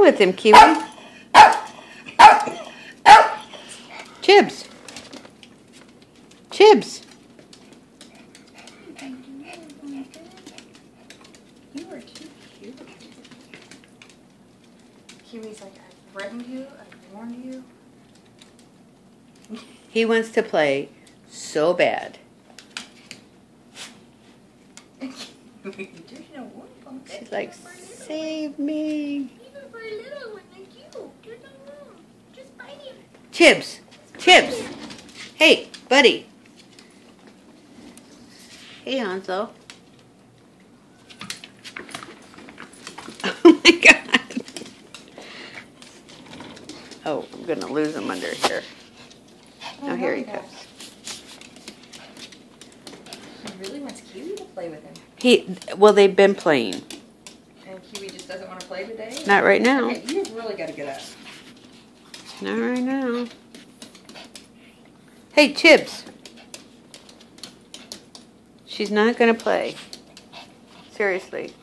with him, Kiwi. Chibs. Chibs. You are too cute. Kiwi's like, I threatened you, I warned you. He wants to play so bad. She's like, save me. Even for a little one like you, there's no room. Just bite him. Chibs. Chibs. Hey, buddy. Hey, Hanzo. Oh, my God. Oh, I'm going to lose him under here. Oh, here he comes. He really wants Kiwi to play with him. Well, they've been playing. And Kiwi just doesn't want to play today? Not right now. Okay, you've really got to get up. Not right now. Hey, Chibs. She's not going to play. Seriously.